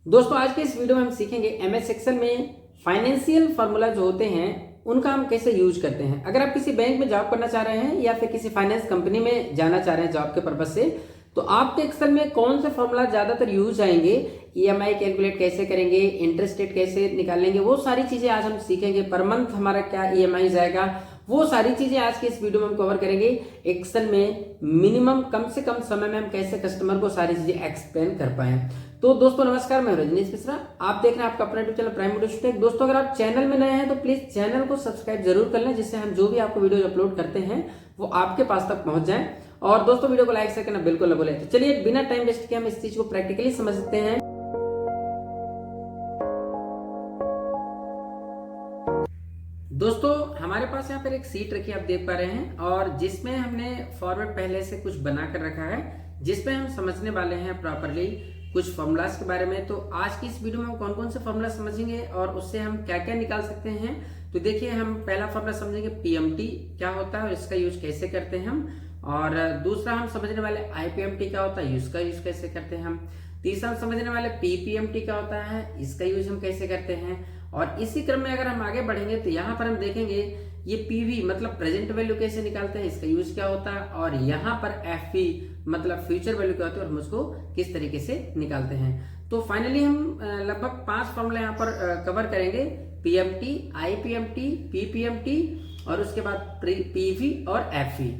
दोस्तों आज के इस वीडियो में हम सीखेंगे एमएस एक्सेल में फाइनेंशियल फार्मूला जो होते हैं उनका हम कैसे यूज करते हैं। अगर आप किसी बैंक में जॉब करना चाह रहे हैं या फिर किसी फाइनेंस कंपनी में जाना चाह रहे हैं जॉब के पर्पज से, तो आपके एक्सेल में कौन से फार्मूला ज्यादातर यूज आएंगे, ईएमआई कैलकुलेट कैसे करेंगे, इंटरेस्ट रेट कैसे निकालेंगे, वो सारी चीजें आज हम सीखेंगे। पर मंथ हमारा क्या ईएमआई जाएगा, वो सारी चीजें आज के इस वीडियो में हम कवर करेंगे। एक्सेल में मिनिमम कम से कम समय में हम कैसे कस्टमर को सारी चीजें एक्सप्लेन कर पाए। तो दोस्तों नमस्कार, मैं रजनीश मिश्रा, आप देख रहे हैं आपका अपना YouTube channel Prime Motivation Tech. दोस्तों अगर आप चैनल में नए हैं तो प्लीज चैनल को सब्सक्राइब जरूर कर लें, जिससे हम जो भी आपको वीडियो अपलोड करते हैं वो आपके पास तक पहुंच जाए। और दोस्तों वीडियो को लाइक शेयर करना बिल्कुल न भूलें। तो चलिए बिना टाइम वेस्ट किए हम इस चीज को प्रैक्टिकली समझते हैं। दोस्तों हमारे पास यहाँ पर एक सीट रखी आप देख पा रहे हैं, और जिसमें हमने फॉर्मेट पहले से कुछ बना कर रखा है, जिसमें हम समझने वाले हैं प्रॉपरली कुछ फॉर्मूलाज के बारे में। तो आज की इस वीडियो में हम कौन कौन से फॉर्मूला समझेंगे और उससे हम क्या क्या निकाल सकते हैं। तो देखिए, हम पहला फॉर्मूला समझेंगे पीएमटी क्या होता है और इसका यूज कैसे करते हैं हम, और दूसरा हम समझने वाले आईपीएमटी क्या होता है, इसका यूज कैसे करते हैं हम। तीसरा हम समझने वाले पीपीएमटी क्या होता है, इसका यूज हम कैसे करते हैं। और इसी क्रम में अगर हम आगे बढ़ेंगे तो यहाँ पर हम देखेंगे ये पीवी मतलब प्रेजेंट वैल्यू कैसे निकालते हैं, इसका यूज क्या होता है, और यहाँ पर एफपी मतलब फ्यूचर वैल्यू क्या होता है और हम उसको किस तरीके से निकालते हैं। तो फाइनली हम लगभग 5 फॉर्मूला यहाँ पर कवर करेंगे, पीएमटी, आईपीएमटी, पीपीएमटी और उसके बाद पीवी और एफई।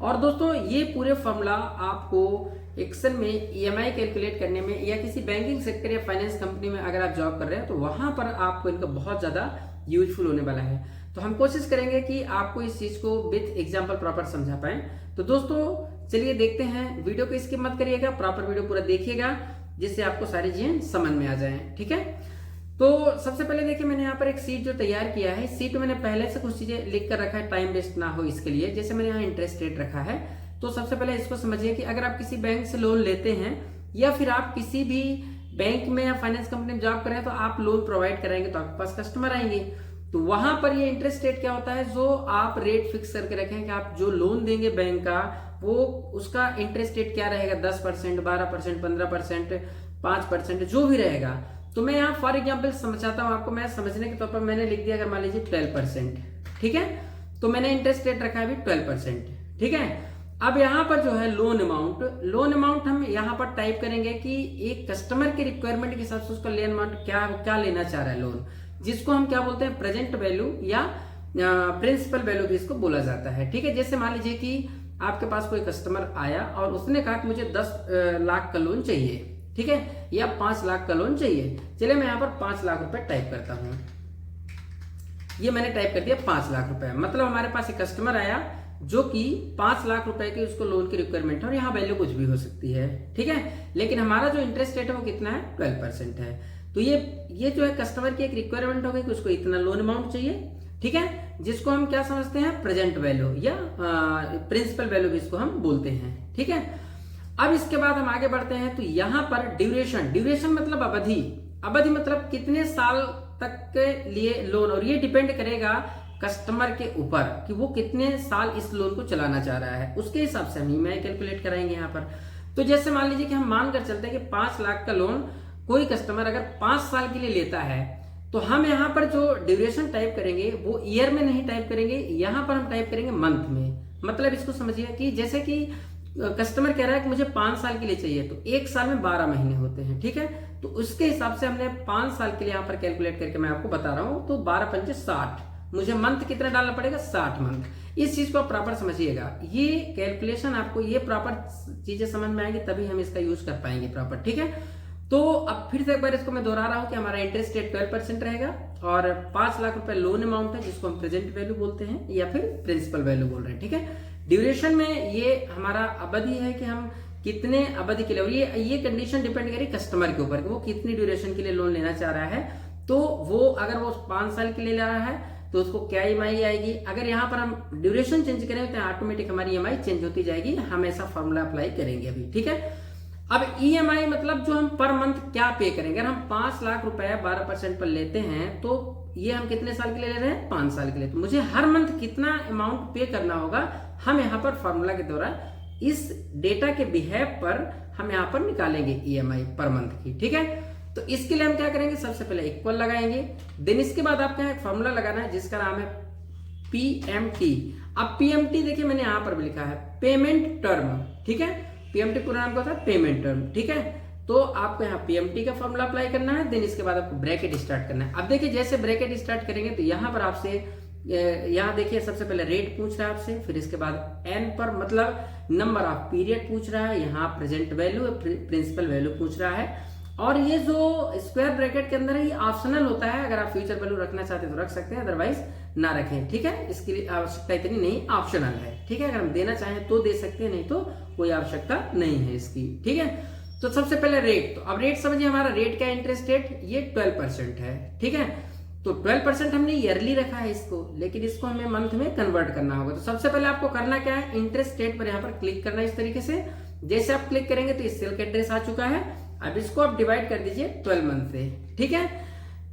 और दोस्तों ये पूरे फॉर्मूला आपको एक्सेल में ईएमआई कैलकुलेट करने में या किसी बैंकिंग सेक्टर या फाइनेंस कंपनी में अगर आप जॉब कर रहे हैं तो वहां पर आपको इनका बहुत ज्यादा यूजफुल होने वाला है। तो हम कोशिश करेंगे कि आपको इस चीज को विथ एग्जांपल प्रॉपर समझा पाए। तो दोस्तों चलिए देखते हैं, वीडियो को स्किप मत करिएगा, प्रॉपर वीडियो पूरा देखिएगा जिससे आपको सारी चीजें समझ में आ जाए। ठीक है, तो सबसे पहले देखिए मैंने यहाँ पर एक सीट जो तैयार किया है, सीट में मैंने पहले से कुछ चीजें लिख कर रखा है, टाइम वेस्ट ना हो इसके लिए। जैसे मैंने यहाँ इंटरेस्ट रेट रखा है, तो सबसे पहले इसको समझिए कि अगर आप किसी बैंक से लोन लेते हैं या फिर आप किसी भी बैंक में या फाइनेंस कंपनी में जॉब कर रहे हैं तो आप लोन प्रोवाइड कराएंगे तो आपके पास कस्टमर आएंगे। तो वहां पर ये इंटरेस्ट रेट क्या होता है, जो आप रेट फिक्स करके रखें कि आप जो लोन देंगे बैंक का वो उसका इंटरेस्ट रेट क्या रहेगा, 10%, 12%, 15%, 5%, जो भी रहेगा। तो मैं यहाँ फॉर एग्जाम्पल समझाता हूँ आपको, मैं समझने के तौर पर मैंने लिख दिया अगर मान लीजिए 12%। ठीक है, तो मैंने इंटरेस्ट रेट रखा है अभी 12%। ठीक है, अब यहाँ पर जो है लोन अमाउंट हम यहाँ पर टाइप करेंगे कि एक कस्टमर के रिक्वायरमेंट के हिसाब से उसका लोन अमाउंट क्या लेना चाह रहा है लोन, जिसको हम क्या बोलते हैं प्रेजेंट वैल्यू या प्रिंसिपल वैल्यू भी इसको बोला जाता है। ठीक है, जैसे मान लीजिए कि आपके पास कोई कस्टमर आया और उसने कहा कि मुझे 10 लाख का लोन चाहिए, ठीक है, या 5 लाख का लोन चाहिए। चलिए मैं यहाँ पर 5 लाख रुपए टाइप करता हूं, ये मैंने टाइप कर दिया 5 लाख रुपए। मतलब हमारे पास एक कस्टमर आया जो कि 5 लाख रुपए की उसको लोन की रिक्वायरमेंट है, और यहाँ वैल्यू कुछ भी हो सकती है। ठीक है, लेकिन हमारा जो इंटरेस्ट रेट है वो कितना है, 12% है। तो ये जो है कस्टमर की एक रिक्वायरमेंट हो गई कि उसको इतना लोन अमाउंट चाहिए। ठीक है, जिसको हम क्या समझते हैं प्रेजेंट वैल्यू या प्रिंसिपल वैल्यू भी इसको हम बोलते हैं। ठीक है, अब इसके बाद हम आगे बढ़ते हैं। तो यहाँ पर ड्यूरेशन मतलब अवधि मतलब कितने साल तक के लिए लोन, और ये डिपेंड करेगा कस्टमर के ऊपर कि वो कितने साल इस लोन को चलाना चाह रहा है, उसके हिसाब से हम ईएमआई कैलकुलेट कराएंगे यहाँ पर। तो जैसे मान लीजिए कि हम मानकर चलते हैं कि 5 लाख का लोन कोई कस्टमर अगर 5 साल के लिए लेता है, तो हम यहाँ पर जो ड्यूरेशन टाइप करेंगे वो ईयर में नहीं टाइप करेंगे, यहाँ पर हम टाइप करेंगे मंथ में। मतलब इसको समझिए कि जैसे कि कस्टमर कह रहा है कि मुझे 5 साल के लिए चाहिए, तो 1 साल में 12 महीने होते हैं। ठीक है, तो उसके हिसाब से हमने 5 साल के लिए यहाँ पर कैलकुलेट करके मैं आपको बता रहा हूँ। तो 12 पंचे 60, मुझे मंथ कितना डालना पड़ेगा, 60 मंथ। इस चीज को आप प्रॉपर समझिएगा, ये कैलकुलेशन आपको ये प्रॉपर चीजें समझ में आएंगी तभी हम इसका यूज कर पाएंगे प्रॉपर। ठीक है, तो अब फिर से एक बार इसको मैं दोहरा रहा हूं कि हमारा इंटरेस्ट रेट 12% रहेगा, और 5 लाख रुपए लोन अमाउंट है जिसको हम प्रेजेंट वैल्यू बोलते हैं या फिर प्रिंसिपल वैल्यू बोल रहे हैं। ठीक है, ड्यूरेशन में ये हमारा अवधि है कि हम कितने अवधि के लिए, और ये कंडीशन डिपेंड करेगी कस्टमर के ऊपर कि वो कितनी ड्यूरेशन के लिए लोन लेना चाह रहा है। तो वो अगर वो 5 साल के लिए ले रहा है तो उसको क्या ईएमआई आएगी। अगर यहाँ पर हम ड्यूरेशन चेंज करें तो ऑटोमेटिक हमारी ईएमआई चेंज होती जाएगी, हम ऐसा फॉर्मूला अप्लाई करेंगे अभी। ठीक है, अब ईएमआई मतलब जो हम पर मंथ क्या पे करेंगे। अगर हम 5 लाख रुपए 12% पर लेते हैं तो ये हम कितने साल के लिए ले रहे हैं, 5 साल के लिए। तो मुझे हर मंथ कितना अमाउंट पे करना होगा, हम यहाँ पर फॉर्मूला के द्वारा इस डेटा के बिहेव पर हम यहाँ पर निकालेंगे ईएमआई पर मंथ की। ठीक है, तो इसके लिए हम क्या करेंगे, सबसे पहले इक्वल लगाएंगे, देन इसके बाद आपको यहाँ एक फॉर्मूला लगाना है जिसका नाम है पीएमटी। अब पीएमटी देखिए मैंने यहां पर भी लिखा है पेमेंट टर्म, ठीक है, पीएमटी पूरा नाम क्या होता है, पेमेंट टर्म, ठीक है। तो आपको यहाँ पीएमटी का फॉर्मूला अप्लाई करना है, देन इसके बाद आपको ब्रैकेट स्टार्ट करना है। अब देखिए जैसे ब्रैकेट स्टार्ट करेंगे तो यहाँ पर आपसे यहाँ देखिए सबसे पहले रेट पूछ रहा है आपसे, फिर इसके बाद एन पर मतलब नंबर ऑफ पीरियड पूछ रहा है, यहाँ प्रेजेंट वैल्यू प्रिंसिपल वैल्यू पूछ रहा है। और ये जो स्क्वायर ब्रैकेट के अंदर है ये ऑप्शनल होता है, अगर आप फ्यूचर वैल्यू रखना चाहते हैं तो रख सकते हैं, अदरवाइज ना रखें, ठीक है। इसके लिए आवश्यकता इतनी नहीं, ऑप्शनल है, ठीक है। अगर हम देना चाहें तो दे सकते हैं, नहीं तो कोई आवश्यकता नहीं है इसकी, ठीक है। तो सबसे पहले रेट, तो अब रेट समझिए, हमारा रेट क्या इंटरेस्ट रेट ये 12% है, ठीक है। तो 12% हमने ईयरली रखा है इसको, लेकिन इसको हमें मंथ में कन्वर्ट करना होगा। तो सबसे पहले आपको करना क्या है, इंटरेस्ट रेट पर यहाँ पर क्लिक करना है इस तरीके से। जैसे आप क्लिक करेंगे तो इस सेल का एड्रेस आ चुका है। अब इसको आप डिवाइड कर दीजिए 12 मंथ से, ठीक है,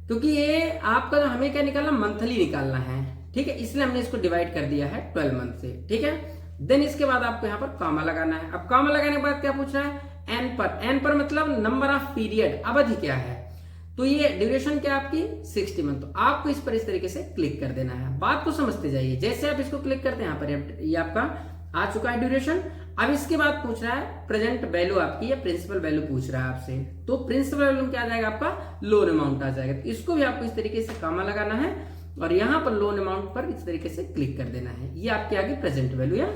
क्योंकि ये आपका हमें क्या निकालना, मंथली निकालना है, ठीक है, इसलिए हमने इसको डिवाइड कर दिया है 12 मंथ से, ठीक है। देन इसके बाद आपको यहाँ पर कॉमा लगाना है। अब कॉमा लगाने के बाद क्या पूछ रहा है, एन पर मतलब नंबर ऑफ पीरियड, अवधि क्या है, तो ये ड्यूरेशन क्या आपकी 60 मंथ। तो आपको इस पर इस तरीके से क्लिक कर देना है, बात को समझते जाइए। जैसे आप इसको क्लिक करते हैं यहाँ पर ये आपका आ चुका है ड्यूरेशन। अब इसके बाद पूछ रहा है प्रेजेंट वैल्यू आपकी, या प्रिंसिपल वैल्यू पूछ रहा है आपसे, तो प्रिंसिपल वैल्यू क्या आ जाएगा आपका, लोन अमाउंट आ जाएगा। तो इसको भी आपको इस तरीके से कॉमा लगाना है और यहाँ पर लोन अमाउंट पर इस तरीके से क्लिक कर देना है। ये आपके आगे प्रेजेंट वैल्यू या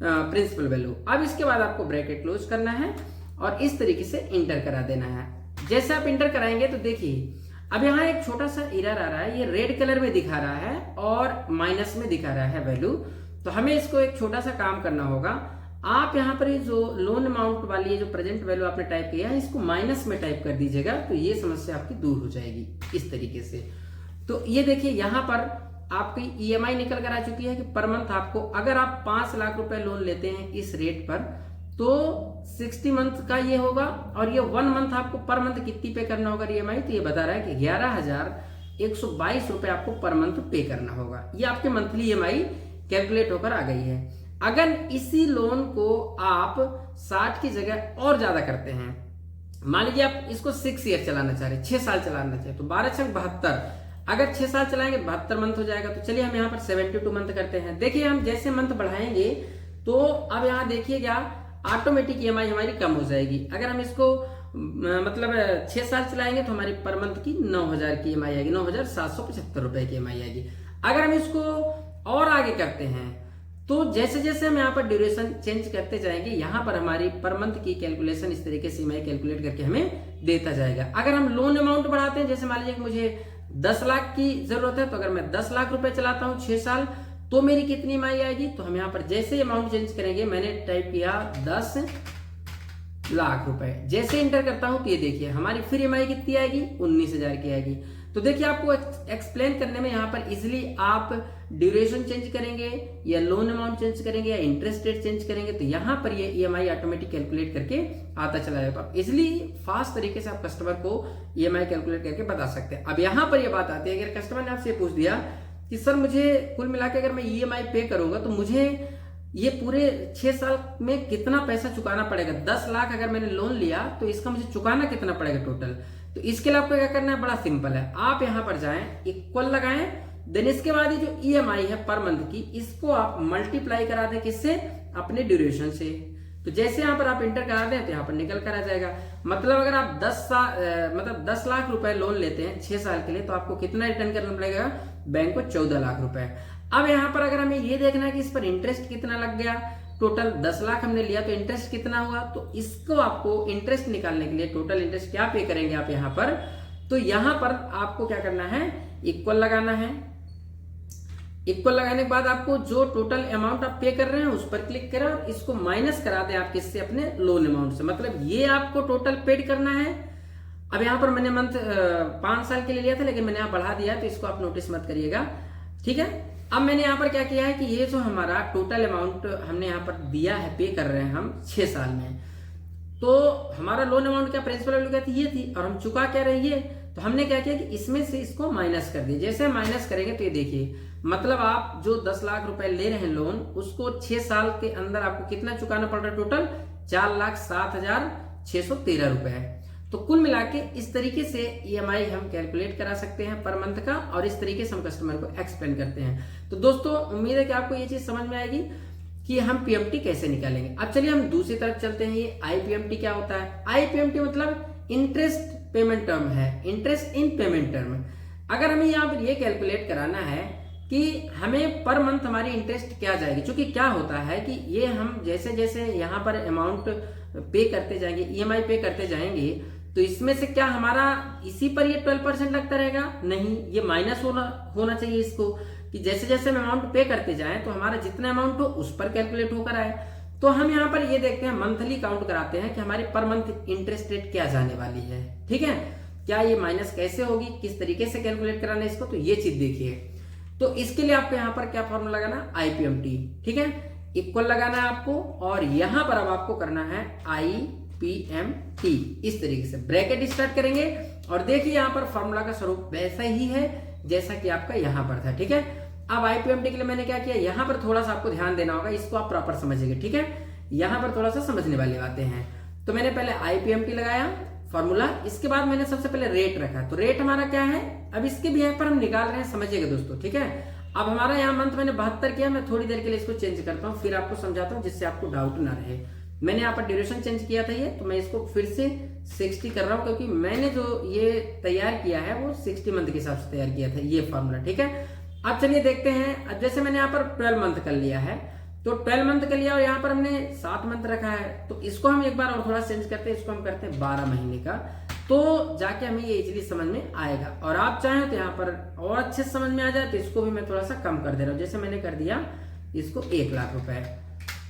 प्रिंसिपल वैल्यू। अब इसके बाद आपको ब्रैकेट क्लोज करना है और इस तरीके से इंटर करा देना है। जैसे आप इंटर कराएंगे तो देखिए अब यहाँ एक छोटा सा एरर आ रहा है, ये रेड कलर में दिखा रहा है और माइनस में दिखा रहा है वैल्यू। तो हमें इसको एक छोटा सा काम करना होगा। आप यहाँ पर ये जो लोन अमाउंट वाली है जो प्रेजेंट वैल्यू आपने टाइप किया है इसको माइनस में टाइप कर दीजिएगा, तो ये समस्या आपकी दूर हो जाएगी इस तरीके से। तो ये देखिए यहाँ पर आपकी ईएमआई निकल कर आ चुकी है कि पर मंथ आपको, अगर आप 5 लाख रुपए लोन लेते हैं इस रेट पर तो 60 मंथ का ये होगा, और ये 1 मंथ आपको पर मंथ कितनी पे करना होगा ईएमआई, तो ये बता रहा है कि 11,122 रुपए आपको पर मंथ पे करना होगा। ये आपके मंथली ईएमआई कैलकुलेट होकर आ गई है। अगर इसी लोन को आप 60 की जगह और ज्यादा करते हैं, मान लीजिए आप इसको 6 ईयर चलाना चाह रहे हैं, 6 साल चलाना चाहे, तो 12 छक 72, अगर 6 साल चलाएंगे 72 मंथ हो जाएगा। तो चलिए हम यहाँ पर 72 मंथ करते हैं। देखिए हम जैसे मंथ बढ़ाएंगे तो अब यहाँ देखिएगा ऑटोमेटिक ईएमआई हमारी कम हो जाएगी। अगर हम इसको मतलब 6 साल चलाएंगे तो हमारी पर मंथ की 9,000 की ईएमआई आएगी, 9,775 रुपए की ईएमआई आएगी। अगर हम इसको और आगे करते हैं तो जैसे जैसे हम यहाँ पर ड्यूरेशन चेंज करते जाएंगे, यहाँ पर हमारी पर मंथ की कैलकुलेशन इस तरीके से ईएमआई कैलकुलेट करके हमें देता जाएगा। अगर हम लोन अमाउंट बढ़ाते हैं, जैसे मान लीजिए मुझे 10 लाख की जरूरत है, तो अगर मैं 10 लाख रुपए चलाता हूँ 6 साल तो मेरी कितनी ईएमआई आएगी, तो हम यहाँ पर जैसे अमाउंट चेंज करेंगे, मैंने टाइप किया 10 लाख रुपए, जैसे इंटर करता हूं तो ये देखिए हमारी फिर ईएमआई कितनी आएगी, 19,000 की आएगी। तो देखिए आपको एक्सप्लेन करने में यहाँ पर इजिली आप ड्यूरेशन चेंज करेंगे या लोन अमाउंट चेंज करेंगे या इंटरेस्ट रेट चेंज करेंगे तो यहाँ पर ये ईएमआई ऑटोमेटिक कैलकुलेट करके आता चला जाएगा। तो इजिली फास्ट तरीके से आप कस्टमर को ईएमआई कैलकुलेट करके बता सकते हैं। अब यहाँ पर ये बात आती है, अगर कस्टमर ने आपसे पूछ दिया कि सर मुझे कुल मिला के अगर मैं ईएमआई पे करूंगा तो मुझे ये पूरे 6 साल में कितना पैसा चुकाना पड़ेगा, 10 लाख अगर मैंने लोन लिया तो इसका मुझे चुकाना कितना पड़ेगा टोटल। तो इसके लिए आपको क्या करना है, बड़ा सिंपल है, आप यहां पर जाएं, इक्वल लगाएं, देन इसके बाद ये जो ईएमआई है पर मंथ की, इसको आप मल्टीप्लाई करा दें किससे, अपने ड्यूरेशन से। तो जैसे यहां पर आप इंटर करा दें तो यहां पर निकल कर आ जाएगा। मतलब अगर आप 10 लाख रुपए लोन लेते हैं 6 साल के लिए तो आपको कितना रिटर्न करना पड़ेगा बैंक को, 14 लाख रुपए। अब यहाँ पर अगर हमें ये देखना है कि इस पर इंटरेस्ट कितना लग गया, टोटल 10 लाख हमने लिया तो इंटरेस्ट कितना हुआ, तो इसको आपको इंटरेस्ट निकालने के लिए टोटल इंटरेस्ट क्या पे करेंगे आप यहाँ पर, तो यहाँ पर आपको क्या करना है, इक्वल लगाना है। इक्वल लगाने के बाद आपको जो टोटल अमाउंट आप पे कर रहे हैं उस पर क्लिक करें और इसको माइनस करा दें आप किससे, अपने लोन अमाउंट से। मतलब ये आपको टोटल पेड करना है। अब यहाँ पर मैंने मंथ 5 साल के लिए लिया था लेकिन मैंने यहाँ बढ़ा दिया है, तो इसको आप नोटिस मत करिएगा, ठीक है। अब मैंने यहाँ पर क्या किया है कि ये जो हमारा टोटल अमाउंट हमने यहाँ पर दिया है, पे कर रहे हैं हम 6 साल में, तो हमारा लोन अमाउंट क्या, प्रिंसिपल वैल्यू क्या थी, ये थी, और हम चुका क्या रही है, तो हमने क्या किया कि इसमें से इसको माइनस कर दिया। जैसे माइनस करेंगे तो ये देखिए, मतलब आप जो 10 लाख रुपए ले रहे हैं लोन, उसको 6 साल के अंदर आपको कितना चुकाना पड़ रहा है, टोटल 4,07,613 रुपए है। तो कुल मिला के इस तरीके से EMI हम कैलकुलेट करा सकते हैं पर मंथ का, और इस तरीके से हम कस्टमर को एक्सप्लेन करते हैं। तो दोस्तों उम्मीद है कि आपको ये चीज समझ में आएगी कि हम PMT कैसे निकालेंगे। अब चलिए हम दूसरी तरफ चलते हैं। ये IPMT क्या होता है? IPMT मतलब इंटरेस्ट पेमेंट टर्म है, इंटरेस्ट इन पेमेंट टर्म। अगर हमें यहाँ पर ये कैलकुलेट कराना है कि हमें पर मंथ हमारी इंटरेस्ट क्या जाएगी, क्योंकि क्या होता है कि ये हम जैसे जैसे यहाँ पर अमाउंट पे करते जाएंगे, EMI पे करते जाएंगे, तो इसमें से क्या हमारा इसी पर ये 12% लगता रहेगा? नहीं, ये माइनस होना चाहिए इसको, कि जैसे जैसे हम अमाउंट पे करते जाएं तो हमारा जितना अमाउंट हो उस पर कैलकुलेट होकर आए। तो हम यहाँ पर ये देखते हैं, मंथली काउंट कराते हैं कि हमारी पर मंथ इंटरेस्ट रेट क्या जाने वाली है। ठीक है, क्या ये माइनस कैसे होगी, किस तरीके से कैलकुलेट कराना है इसको, तो ये चीज देखिए। तो इसके लिए आपको यहाँ पर क्या फॉर्मूला लगाना? IPMT। ठीक है, इक्वल लगाना है आपको, और यहां पर अब आपको करना है IPMT। इस तरीके से ब्रैकेट स्टार्ट करेंगे, और देखिए यहाँ पर फॉर्मूला का स्वरूप वैसा ही है जैसा कि आपका यहाँ पर था। ठीक है, अब IPMT के लिए मैंने क्या किया, यहाँ पर थोड़ा सा आपको ध्यान देना होगा, इसको आप प्रॉपर समझिएगा। ठीक है, यहाँ पर थोड़ा सा समझने वाली बातें हैं। तो मैंने पहले IPMT लगाया फॉर्मूला, इसके बाद मैंने सबसे पहले रेट रखा। तो रेट हमारा क्या है, अब इसके भी यहाँ पर हम निकाल रहे हैं, समझिएगा दोस्तों। ठीक है, अब हमारा यहाँ मंथ मैंने 72 किया, मैं थोड़ी देर के लिए इसको चेंज करता हूँ, फिर आपको समझाता हूँ जिससे आपको डाउट ना रहे। मैंने यहाँ पर ड्यूरेशन चेंज किया था ये, तो मैं इसको फिर से 60 कर रहा हूँ, क्योंकि मैंने जो ये तैयार किया है वो 60 मंथ के हिसाब से तैयार किया था ये फॉर्मूला। ठीक है, अब चलिए देखते हैं। अब जैसे मैंने यहाँ पर 12 मंथ कर लिया है, तो 12 मंथ कर लिया, और यहाँ पर हमने 7 मंथ रखा है, तो इसको हम एक बार और थोड़ा चेंज करते हैं, इसको हम करते हैं 12 महीने का, तो जाके हमें ये इजीली समझ में आएगा। और आप चाहें तो यहाँ पर और अच्छे से समझ में आ जाए, तो इसको भी मैं थोड़ा सा कम कर दे रहा हूँ, जैसे मैंने कर दिया इसको 1 लाख रुपए।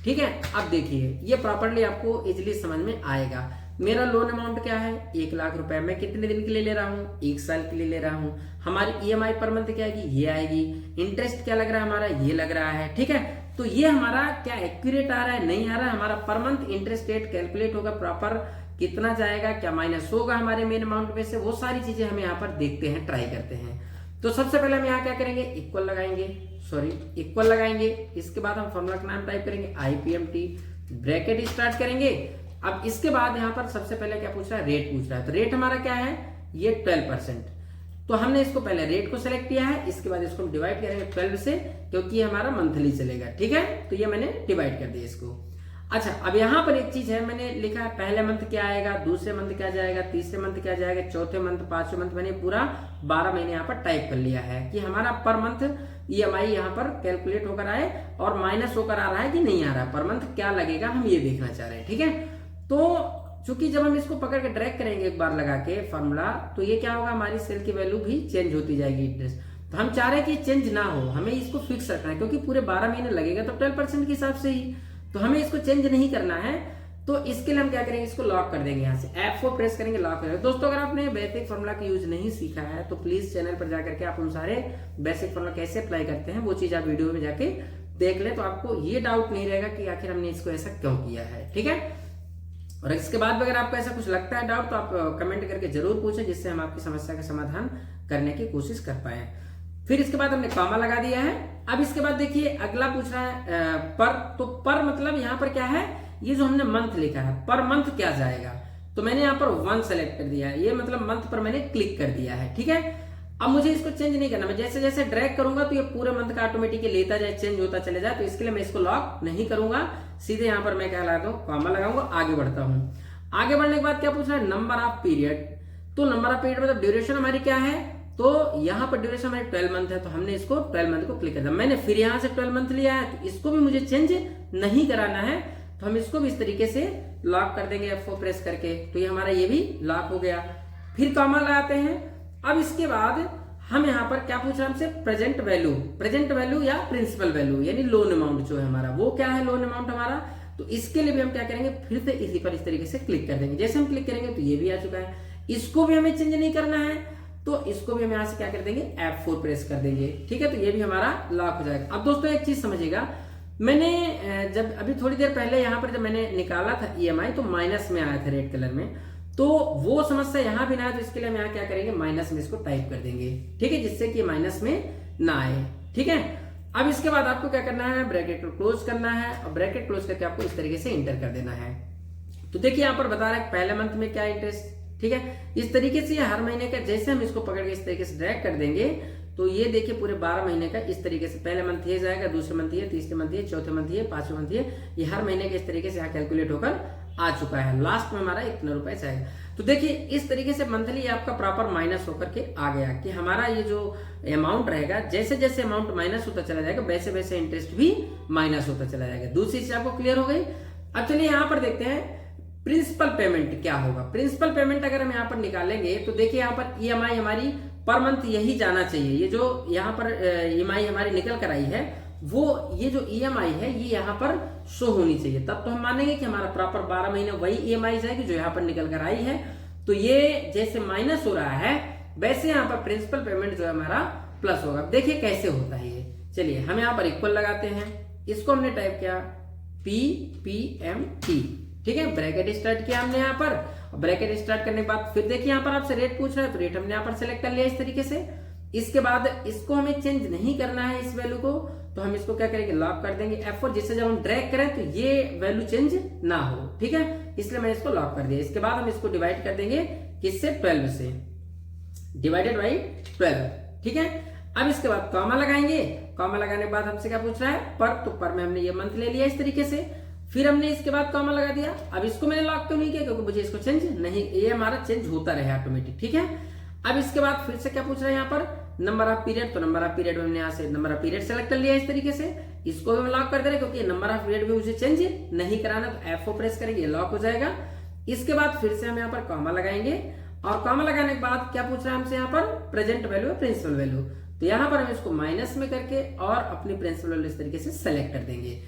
ठीक है, अब देखिए ये प्रॉपरली आपको इजीली समझ में आएगा। मेरा लोन अमाउंट क्या है? 1 लाख रुपए। मैं कितने दिन के लिए ले रहा हूँ? 1 साल के लिए ले रहा हूँ। हमारी EMI पर मंथ क्या आएगी? ये आएगी। इंटरेस्ट क्या लग रहा है हमारा? ये लग रहा है। ठीक है, तो ये हमारा क्या एक्यूरेट आ रहा है, नहीं आ रहा है? हमारा per month interest rate calculate होगा प्रॉपर, कितना जाएगा, क्या माइनस होगा हमारे मेन अमाउंट में से, वो सारी चीजें हम यहाँ पर देखते हैं, ट्राई करते हैं। तो सबसे पहले हम यहाँ क्या करेंगे, इक्वल लगाएंगे। इसके बाद हम फॉर्मूला का नाम टाइप करेंगे IPMT, ब्रैकेट स्टार्ट करेंगे। अब इसके बाद यहाँ पर सबसे पहले क्या पूछ रहा है, रेट पूछ रहा है। तो रेट हमारा क्या है, ये 12%। तो हमने इसको पहले रेट को सिलेक्ट किया है, इसके बाद इसको हम डिवाइड करेंगे 12 से, क्योंकि ये हमारा मंथली चलेगा। ठीक है, तो ये मैंने डिवाइड कर दिया इसको। अच्छा, अब यहाँ पर एक चीज है, मैंने लिखा है पहले मंथ क्या आएगा, दूसरे मंथ क्या जाएगा, तीसरे मंथ क्या जाएगा, चौथे मंथ, पांचवें मंथ, मैंने पूरा 12 महीने यहाँ पर टाइप कर लिया है कि हमारा पर मंथ EMI यहाँ पर कैलकुलेट होकर आए और माइनस होकर आ रहा है कि नहीं आ रहा है, पर मंथ क्या लगेगा, हम ये देखना चाह रहे हैं। ठीक है, तो चूंकि जब हम इसको पकड़ के ड्रैग करेंगे एक बार लगा के फॉर्मूला, तो ये क्या होगा, हमारी सेल की वैल्यू भी चेंज होती जाएगी इंटरेस्ट। तो हम चाह रहे हैं कि चेंज ना हो, हमें इसको फिक्स रखना है, क्योंकि पूरे 12 महीने लगेगा तो 12% के हिसाब से ही, तो हमें इसको चेंज नहीं करना है। तो इसके लिए हम क्या करेंगे, इसको लॉक कर देंगे, यहाँ से F4 प्रेस करेंगे, लॉक करेंगे। दोस्तों अगर आपने बेसिक फॉर्मूला का यूज नहीं सीखा है तो प्लीज चैनल पर जाकर के आप उन सारे बेसिक फॉर्मूला कैसे अप्लाई करते हैं वो चीज आप वीडियो में जाके देख ले, तो आपको ये डाउट नहीं रहेगा कि आखिर हमने इसको ऐसा क्यों किया है। ठीक है, और इसके बाद अगर आपको ऐसा कुछ लगता है डाउट, तो आप कमेंट करके जरूर पूछें, जिससे हम आपकी समस्या का समाधान करने की कोशिश कर पाए। फिर इसके बाद हमने कॉमा लगा दिया है। अब इसके बाद देखिए अगला पूछ रहा है पर, तो पर मतलब यहाँ पर क्या है, ये जो हमने मंथ लिखा है, पर मंथ क्या जाएगा, तो मैंने यहाँ पर 1 सेलेक्ट कर दिया है, ये मतलब मंथ पर मैंने क्लिक कर दिया है। ठीक है, अब मुझे इसको चेंज नहीं करना, मैं जैसे जैसे ड्रैग करूंगा तो ये पूरे मंथ का ऑटोमेटिकली लेता जाए, चेंज होता चले जाए, तो इसके लिए मैं इसको लॉक नहीं करूंगा, सीधे यहाँ पर मैं क्या लगाता हूँ, कॉमा लगाऊंगा, आगे बढ़ता हूँ। आगे बढ़ने के बाद क्या पूछ रहा है, नंबर ऑफ पीरियड। तो नंबर ऑफ पीरियड मतलब ड्यूरेशन हमारी क्या है, तो यहाँ पर ड्यूरेशन हमारी 12 मंथ है, तो हमने इसको 12 मंथ को क्लिक कर दिया। मैंने फिर यहाँ से 12 मंथ लिया है, तो इसको भी मुझे चेंज नहीं कराना है, तो हम इसको भी इस तरीके से लॉक कर देंगे F4 प्रेस करके, तो ये हमारा ये भी लॉक हो गया। फिर कॉमा लगाते हैं। अब इसके बाद हम यहाँ पर क्या पूछ रहे हैं हमसे, प्रेजेंट वैल्यू या प्रिंसिपल वैल्यू, यानी लोन अमाउंट जो है हमारा, वो क्या है लोन अमाउंट हमारा। तो इसके लिए भी हम क्या करेंगे, फिर से इसी पर इस तरीके से क्लिक कर देंगे। जैसे हम क्लिक करेंगे तो ये भी आ चुका है, इसको भी हमें चेंज नहीं करना है, तो इसको भी हम यहाँ से क्या कर देंगे, F4 प्रेस कर देंगे। ठीक है, तो ये भी हमारा लॉक हो जाएगा। अब दोस्तों एक चीज समझिएगा, मैंने जब अभी थोड़ी देर पहले यहाँ पर जब मैंने निकाला था EMI, तो माइनस में आया था रेड कलर में, तो वो समस्या यहाँ भी ना आए, तो इसके लिए हम यहाँ क्या करेंगे, माइनस में इसको टाइप कर देंगे। ठीक है, जिससे कि माइनस में ना आए। ठीक है, अब इसके बाद आपको क्या करना है, ब्रैकेट को क्लोज करना है, और ब्रैकेट क्लोज करके आपको इस तरीके से इंटर कर देना है। तो देखिए यहाँ पर बता रहा है पहले मंथ में क्या इंटरेस्ट ठीक है। इस तरीके से हर महीने का जैसे हम इसको पकड़ के इस तरीके से ड्रैग कर देंगे तो ये देखिए पूरे 12 महीने का इस तरीके से पहले मंथ ये जाएगा, दूसरे मंथ ये, तीसरे मंथ ये, चौथे मंथ ये, पांचवें मंथ ये हर महीने के इस तरीके से यहाँ कैलकुलेट होकर आ चुका है। लास्ट में हमारा इतना रुपए जाएगा। तो देखिए इस तरीके से मंथली आपका प्रॉपर माइनस होकर के आ गया कि हमारा ये जो अमाउंट रहेगा, जैसे जैसे अमाउंट माइनस होता चला जाएगा वैसे वैसे इंटरेस्ट भी माइनस होता चला जाएगा। दूसरी चीज आपको क्लियर हो गई। अब चलिए यहाँ पर देखते हैं प्रिंसिपल पेमेंट क्या होगा। प्रिंसिपल पेमेंट अगर हम यहाँ पर निकालेंगे तो देखिए यहाँ पर ईएमआई हमारी पर मंथ यही जाना चाहिए। ये जो यहाँ पर ईएमआई हमारी निकल कर आई है वो ये जो ईएमआई है ये यहाँ पर शो होनी चाहिए, तब तो हम मानेंगे कि हमारा प्रॉपर 12 महीने वही ईएमआई जाएगी जो यहाँ पर निकल कर आई है। तो ये जैसे माइनस हो रहा है वैसे यहाँ पर प्रिंसिपल पेमेंट जो है हमारा प्लस होगा। देखिए कैसे होता है ये। चलिए हम यहाँ पर इक्वल लगाते हैं, इसको हमने टाइप किया PPMT, ठीक है। ब्रैकेट स्टार्ट किया हमने यहाँ पर, ब्रैकेट स्टार्ट करने के बाद फिर देखिए यहाँ पर आपसे रेट पूछ रहा है तो रेट हमने यहाँ पर सेलेक्ट कर लिया इस तरीके से। इसके बाद इसको हमें चेंज नहीं करना है इस वैल्यू को, तो हम इसको क्या करेंगे लॉक कर देंगे F4, जिससे जब हम ड्रैग करें तो ये वैल्यू चेंज ना हो, ठीक है। इसलिए मैंने इसको लॉक कर दिया। इसके बाद हम इसको डिवाइड कर देंगे किससे, 12 से, डिवाइडेड बाई 12, ठीक है। अब इसके बाद कॉमा लगाएंगे, कॉमा लगाने के बाद हमसे क्या पूछ रहा है पर, तो पर में हमने ये मंथ ले लिया इस तरीके से। फिर हमने इसके बाद कॉमा लगा दिया। अब इसको मैंने लॉक क्यों नहीं किया, क्योंकि मुझे इसको चेंज नहीं, ये हमारा चेंज होता रहे ऑटोमेटिक, ठीक है। अब इसके बाद फिर से क्या पूछ रहा है यहाँ पर नंबर ऑफ पीरियड, तो नंबर ऑफ पीरियड हमने यहाँ से नंबर ऑफ पीरियड सेलेक्ट कर लिया इस तरीके से। इसको भी हम लॉक कर दे रहे क्योंकि नंबर ऑफ पीरियड भी मुझे चेंज नहीं कराना, तो F4 प्रेस करेंगे, लॉक हो जाएगा। इसके बाद फिर से हम यहाँ पर कॉमा लगाएंगे और कॉमा लगाने के बाद क्या पूछ रहा है हमसे यहाँ पर प्रेजेंट वैल्यू है प्रिंसिपल वैल्यू, तो यहाँ पर हम इसको माइनस में करके और अपनी प्रिंसिपल वैल्यू इस तरीके से सेलेक्ट कर देंगे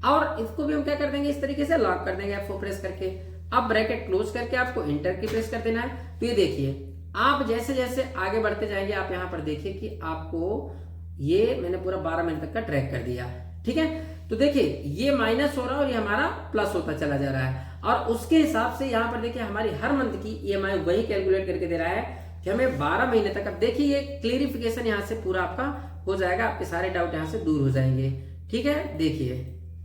और इसको भी हम क्या कर देंगे इस तरीके से लॉक कर देंगे F4 प्रेस करके। अब ब्रैकेट क्लोज करके आपको इंटर की प्रेस कर देना है। तो ये देखिए आप जैसे जैसे आगे बढ़ते जाएंगे आप यहाँ पर देखिए कि आपको ये मैंने पूरा 12 महीने तक का ट्रैक कर दिया, ठीक है। तो देखिए ये माइनस हो रहा है और ये हमारा प्लस होता चला जा रहा है और उसके हिसाब से यहाँ पर देखिए हमारी हर मंथ की ईएमआई वही कैलकुलेट करके दे रहा है कि हमें 12 महीने तक। अब देखिए ये क्लियरिफिकेशन यहाँ से पूरा आपका हो जाएगा, आपके सारे डाउट यहाँ से दूर हो जाएंगे, ठीक है। देखिए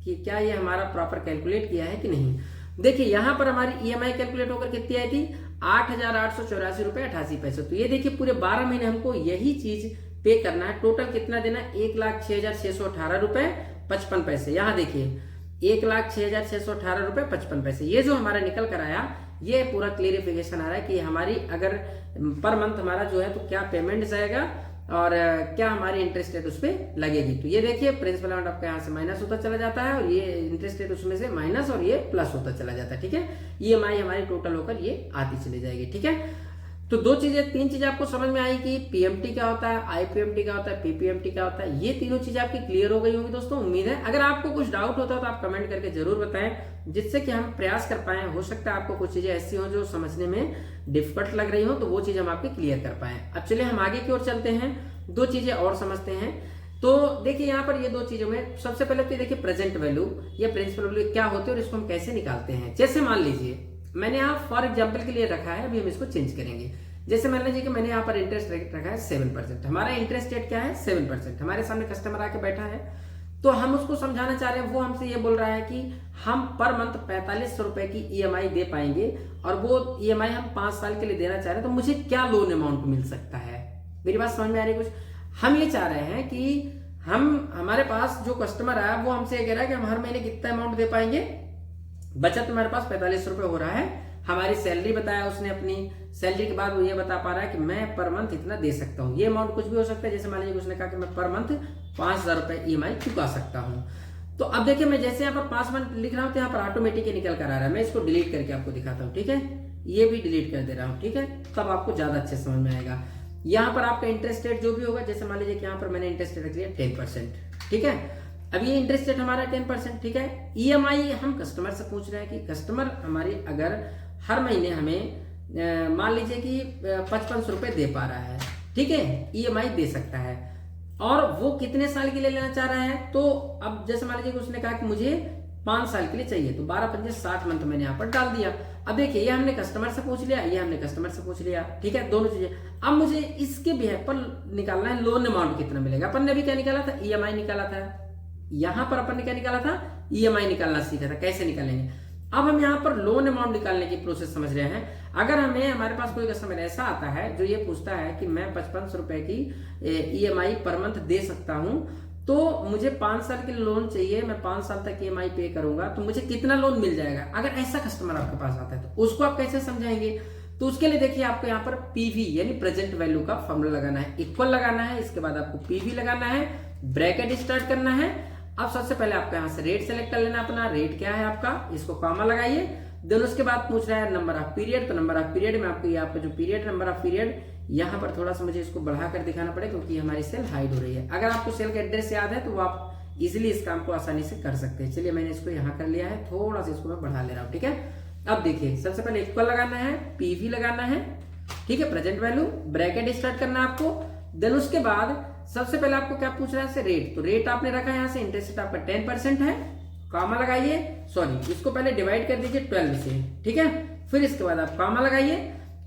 कि क्या ये हमारा प्रॉपर कैलकुलेट किया है कि नहीं। देखिए यहाँ पर हमारी ईएमआई कैलकुलेट होकर कितनी आई थी 8,884 रुपए 88 पैसे। तो ये देखिए पूरे 12 महीने हमको यही चीज पे करना है। टोटल कितना देना है 1,06,618 रुपए 55 पैसे। यहाँ देखिए 1,06,618 रुपए 55 पैसे ये जो हमारा निकल कर आया, ये पूरा क्लियरिफिकेशन आ रहा है कि हमारी अगर पर मंथ हमारा जो है तो क्या पेमेंट जाएगा और क्या हमारी इंटरेस्ट रेट उस पर लगेगी। तो ये देखिए प्रिंसिपल अमाउंट आपका यहाँ से माइनस होता चला जाता है और ये इंटरेस्ट रेट उसमें से माइनस और ये प्लस होता चला जाता है, ठीक है। ईएमआई हमारी टोटल होकर ये आती चली जाएगी, ठीक है। तो तीन चीजें आपको समझ में आई कि पीएमटी क्या होता है, आईपीएमटी क्या होता है, पीपीएमटी क्या होता है। ये तीनों चीजें आपकी क्लियर हो गई होंगी दोस्तों, उम्मीद है। अगर आपको कुछ डाउट होता है तो आप कमेंट करके जरूर बताएं, जिससे कि हम प्रयास कर पाए। हो सकता है आपको कुछ चीजें ऐसी हो जो समझने में डिफिकल्ट लग रही हो, तो वो चीज हम आपकी क्लियर कर पाए। अब चलिए हम आगे की ओर चलते हैं, दो चीजें और समझते हैं। तो देखिए यहाँ पर ये दो चीजों में सबसे पहले तो देखिए प्रेजेंट वैल्यू या प्रिंसिपल वैल्यू क्या होती है और इसको हम कैसे निकालते हैं। जैसे मान लीजिए मैंने यहाँ फॉर एग्जाम्पल के लिए रखा है, अभी हम इसको चेंज करेंगे। जैसे मान लीजिए कि मैंने यहाँ पर इंटरेस्ट रेट रखा है 7%। हमारा इंटरेस्ट रेट क्या है 7%। हमारे सामने कस्टमर आके बैठा है तो हम उसको समझाना चाह रहे हैं, वो हमसे ये बोल रहा है कि हम पर मंथ 4500 रुपए की ईएमआई दे पाएंगे और वो ईएमआई हम 5 साल के लिए देना चाह रहे हैं, तो मुझे क्या लोन अमाउंट मिल सकता है। मेरी बात समझ में आ रही है कुछ। हम ये चाह रहे हैं कि हमारे पास जो कस्टमर आया वो हमसे ये कह रहा है कि हम हर महीने कितना अमाउंट दे पाएंगे। बचत हमारे पास 4500 रुपए हो रहा है, हमारी सैलरी बताया उसने, अपनी सैलरी के बाद वो ये बता पा रहा है कि मैं पर मंथ इतना दे सकता हूँ। ये अमाउंट कुछ भी हो सकता है, जैसे मान लीजिए उसने कहा कि मैं पर मंथ 5,000 रुपए ईएमआई चुका सकता हूँ। तो अब देखिए मैं जैसे यहाँ पर 5 मंथ लिख रहा हूँ तो यहाँ पर ऑटोमेटिक निकल कर आ रहा है। मैं इसको डिलीट करके आपको दिखाता हूँ, ठीक है। ये भी डिलीट कर दे रहा हूँ, ठीक है, तब आपको ज्यादा अच्छे समझ में आएगा। यहाँ पर आपका इंटरेस्ट रेट जो भी होगा, जैसे मान लीजिए कि यहाँ पर मैंने इंटरेस्ट रेट रख लिया 10%, ठीक है। अब ये इंटरेस्ट रेट हमारा 10%, ठीक है। ईएमआई हम कस्टमर से पूछ रहे हैं कि कस्टमर हमारी अगर हर महीने हमें मान लीजिए कि 5500 रुपए दे पा रहा है, ठीक है, ईएमआई दे सकता है और वो कितने साल के लिए लेना चाह रहा है। तो अब जैसे मान लीजिए कि उसने कहा कि मुझे 5 साल के लिए चाहिए, तो 12 पंजे 60 मंथ मैंने यहाँ पर डाल दिया। अब देखिए ये हमने कस्टमर से पूछ लिया, ये हमने कस्टमर से पूछ लिया, ठीक है, दोनों चीजें। अब मुझे इसके बिहेव पर निकालना है लोन अमाउंट कितना मिलेगा। अपन ने भी क्या निकाला था, ईएमआई निकाला था। यहाँ पर अपन ने क्या निकाला था, ईएमआई निकालना सीखा था। कैसे निकालेंगे, अब हम यहाँ पर लोन अमाउंट निकालने की प्रोसेस समझ रहे हैं। अगर हमारे पास कोई कस्टमर ऐसा आता है जो ये पूछता है कि मैं 5500 रुपए की EMI पर मंथ दे सकता हूं, तो मुझे 5 साल के लिए लोन चाहिए, मैं 5 साल तक EMI पे करूंगा, तो मुझे कितना लोन मिल जाएगा। अगर ऐसा कस्टमर आपके पास आता है तो उसको आप कैसे समझाएंगे। तो उसके लिए देखिए आपको यहाँ पर PV यानी प्रेजेंट वैल्यू का फॉर्मूला लगाना है, इक्वल लगाना है, इसके बाद आपको PV लगाना है, ब्रैकेट स्टार्ट करना है। अब सबसे पहले आपको यहाँ से रेट सेलेक्ट कर लेना, अपना रेट क्या है आपका, इसको कॉमा लगाइए। देन उसके बाद पूछ रहा है नंबर ऑफ पीरियड, तो नंबर ऑफ पीरियड में आपको ये आपका जो पीरियड नंबर ऑफ पीरियड यहाँ पर थोड़ा सा मुझे इसको बढ़ाकर दिखाना पड़ेगा क्योंकि हमारी सेल हाइड हो रही है। अगर आपको सेल का एड्रेस याद है तो वो आप इजिली इस काम को आसानी से कर सकते हैं। चलिए मैंने इसको यहाँ कर लिया है, थोड़ा सा इसको मैं बढ़ा ले रहा हूँ, ठीक है। अब देखिए सबसे पहले इक्वल लगाना है, PV लगाना है, ठीक है, प्रेजेंट वैल्यू, ब्रैकेट स्टार्ट करना है आपको। देन उसके बाद सबसे पहले आपको क्या पूछ रहा है, रेट, तो रेट आपने रखा है यहाँ से, इंटरेस्ट आपका 10% है, कॉमा लगाइए, सॉरी इसको पहले डिवाइड कर दीजिए 12 से, ठीक है। फिर इसके बाद आप कॉमा लगाइए,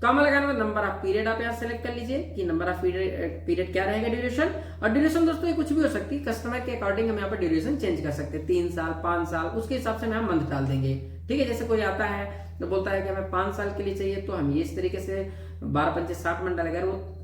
कॉमा लगाने में नंबर ऑफ पीरियड आप यहाँ सेलेक्ट कर लीजिए कि नंबर ऑफ पीरियड क्या रहेगा, ड्यूरेशन। और ड्यूरेशन दोस्तों ये कुछ भी हो सकती है, कस्टमर के अकॉर्डिंग हम यहाँ पर ड्यूरेशन चेंज कर सकते हैं, 3 साल 5 साल, उसके हिसाब से हम यहाँ मंथ डाल देंगे, ठीक है। जैसे कोई आता है तो बोलता है कि हमें 5 साल के लिए चाहिए, तो हम ये इस तरीके से 12×5 = 60 मंथ डालेंगे।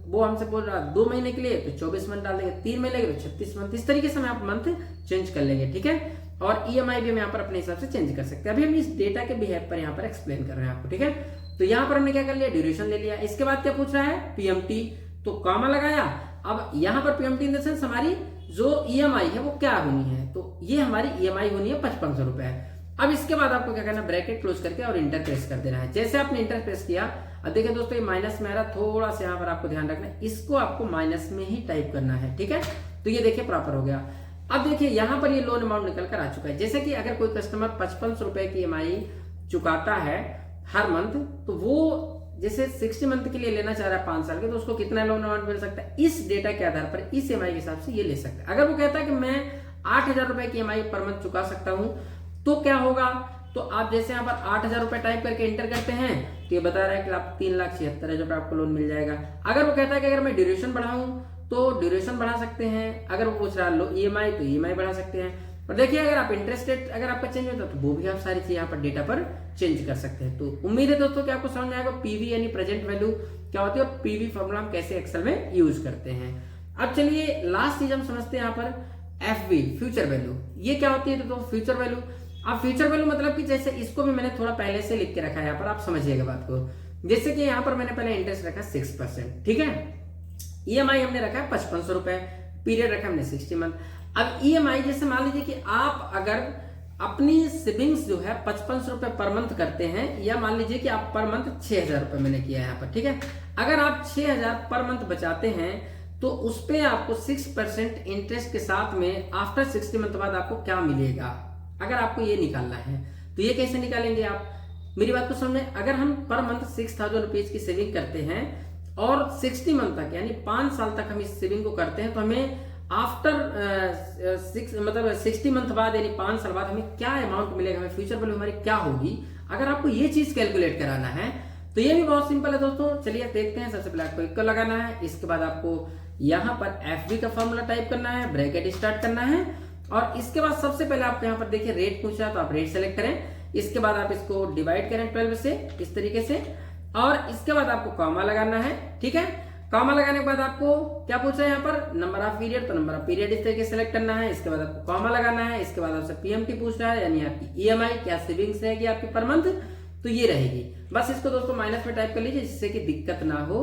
वो हमसे बोल रहा है 2 महीने के लिए तो 24 मंथ डाल देंगे, 3 महीने के लिए 36 मंथ, इस तरीके से हम यहाँ मंथ चेंज कर लेंगे, ठीक है। और EMI भी हम यहाँ पर अपने हिसाब से चेंज कर सकते हैं। अभी हम इस डेटा के बिहेव पर यहाँ पर एक्सप्लेन कर रहे हैं आपको, ठीक है। तो यहाँ पर हमने क्या कर लिया, ड्यूरेशन ले लिया। इसके बाद क्या पूछ रहा है, PMT, तो कॉमा लगाया। अब यहाँ पर PMT इन द सेंस हमारी जो EMI है वो क्या होनी है, तो ये हमारी EMI होनी है 5500 रुपए। अब इसके बाद आपको क्या करना है, ब्रैकेट क्लोज करके और इंटर प्रेस कर देना है। जैसे आपने इंटर प्रेस किया, अब देखिए दोस्तों ये माइनस में आ रहा, थोड़ा सा यहाँ पर आपको ध्यान रखना है, इसको आपको माइनस में ही टाइप करना है, ठीक है। तो ये देखिए प्रॉपर हो गया। अब देखिए यहाँ पर ये लोन अमाउंट निकल कर आ चुका है। जैसे कि अगर कोई कस्टमर 5500 रुपए की EMI चुकाता है हर मंथ, तो वो जैसे 60 मंथ के लिए लेना चाह रहा है 5 साल के, तो उसको कितना लोन अमाउंट मिल सकता है, इस डेटा के आधार पर, इस EMI के हिसाब से ये ले सकता है। अगर वो कहता है कि मैं 8000 रुपए की EMI पर मंथ चुका सकता हूं, तो क्या होगा, तो आप जैसे यहाँ पर 8000 रुपए टाइप करके इंटर करते हैं तो ये बता रहा है कि आप 3,76,000 रुपए आपको लोन मिल जाएगा। अगर वो कहता है कि अगर मैं ड्यूरेशन बढ़ाऊं तो ड्यूरेशन बढ़ा सकते हैं, अगर वो पूछ रहा है EMI तो EMI बढ़ा सकते हैं। और देखिए अगर आप इंटरेस्ट रेट अगर आपका चेंज होता है तो वो भी आप सारी चीज यहाँ पर डेटा पर चेंज कर सकते हैं। तो उम्मीद है दोस्तों कि आपको समझ में आएगा PV यानी प्रेजेंट वैल्यू क्या होती है और PV फॉर्मूला हम कैसे एक्सेल में यूज करते हैं। अब चलिए लास्ट चीज हम समझते हैं यहाँ पर FV, फ्यूचर वैल्यू। ये क्या होती है दोस्तों, फ्यूचर वैल्यू। अब फ्यूचर वैल्यू मतलब कि जैसे इसको भी मैंने थोड़ा पहले से लिख के रखा है यहाँ पर, आप समझिएगा बात को। जैसे कि यहाँ पर मैंने पहले इंटरेस्ट रखा 6%, ठीक है। EMI हमने रखा है 5500 रुपए, पीरियड रखा हमने 60 मंथ। अब EMI जैसे मान लीजिए कि आप अगर अपनी सेविंग्स जो है 5500 रुपए पर मंथ करते हैं, या मान लीजिए कि आप पर मंथ 6000 रुपए मैंने किया है यहाँ पर, ठीक है। अगर आप 6000 पर मंथ बचाते हैं तो उस पे आपको 6% इंटरेस्ट के साथ में आफ्टर 60 मंथ बाद आपको क्या मिलेगा, अगर आपको ये निकालना है तो ये कैसे निकालेंगे आप, मेरी बात को समझे। अगर हम पर मंथ 6000 रुपीज की सेविंग करते हैं और 60 मंथ तक यानी 5 साल तक हम इस सेविंग को करते हैं, तो हमें आफ्टर 60 मंथ बाद यानी 5 साल बाद हमें क्या अमाउंट मिलेगा, हमें फ्यूचर वैल्यू हमारी क्या होगी। अगर आपको ये चीज कैलकुलेट कराना है तो ये भी बहुत सिंपल है दोस्तों। चलिए देखते हैं। सबसे पहले आपको इक्वल लगाना है, इसके बाद आपको यहाँ पर FV का फॉर्मूला टाइप करना है, ब्रैकेट स्टार्ट करना है, और इसके बाद सबसे पहले आपको यहाँ पर देखिए रेट पूछा है तो आप रेट सेलेक्ट करें। इसके बाद आप इसको डिवाइड करें 12 से इस तरीके से, और इसके बाद आपको कॉमा लगाना है, ठीक है। कॉमा लगाने के बाद आपको क्या पूछा है यहाँ पर, नंबर ऑफ पीरियड, तो नंबर ऑफ पीरियड इस तरीके से सेलेक्ट करना है। इसके बाद आपको कॉमा लगाना है, इसके बाद आपसे PMT पूछ रहा है यानी आपकी EMI क्या सेविंग्स रहेगी आपकी पर मंथ, तो ये रहेगी। बस इसको दोस्तों माइनस में टाइप कर लीजिए जिससे कि दिक्कत ना हो।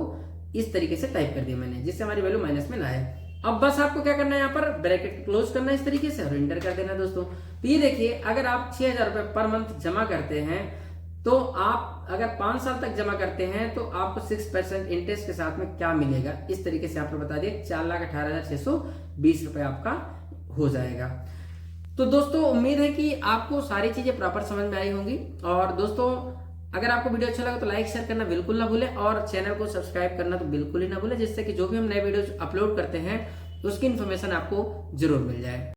इस तरीके से टाइप कर दिया मैंने जिससे हमारी वैल्यू माइनस में ना आए। अब बस आपको क्या करना है, यहाँ पर ब्रैकेट क्लोज करना है इस तरीके से और इंटर कर देना दोस्तों। तो ये देखिए अगर आप 6000 रुपए पर मंथ जमा करते हैं, तो आप अगर 5 साल तक जमा करते हैं तो आपको 6% इंटरेस्ट के साथ में क्या मिलेगा, इस तरीके से आपको बता दिए 4,18,620 रुपए आपका हो जाएगा। तो दोस्तों उम्मीद है कि आपको सारी चीजें प्रॉपर समझ में आई होंगी। और दोस्तों अगर आपको वीडियो अच्छा लगा तो लाइक शेयर करना बिल्कुल ना भूलें, और चैनल को सब्सक्राइब करना तो बिल्कुल ही ना भूलें, जिससे कि जो भी हम नए वीडियो अपलोड करते हैं उसकी इन्फॉर्मेशन आपको जरूर मिल जाए।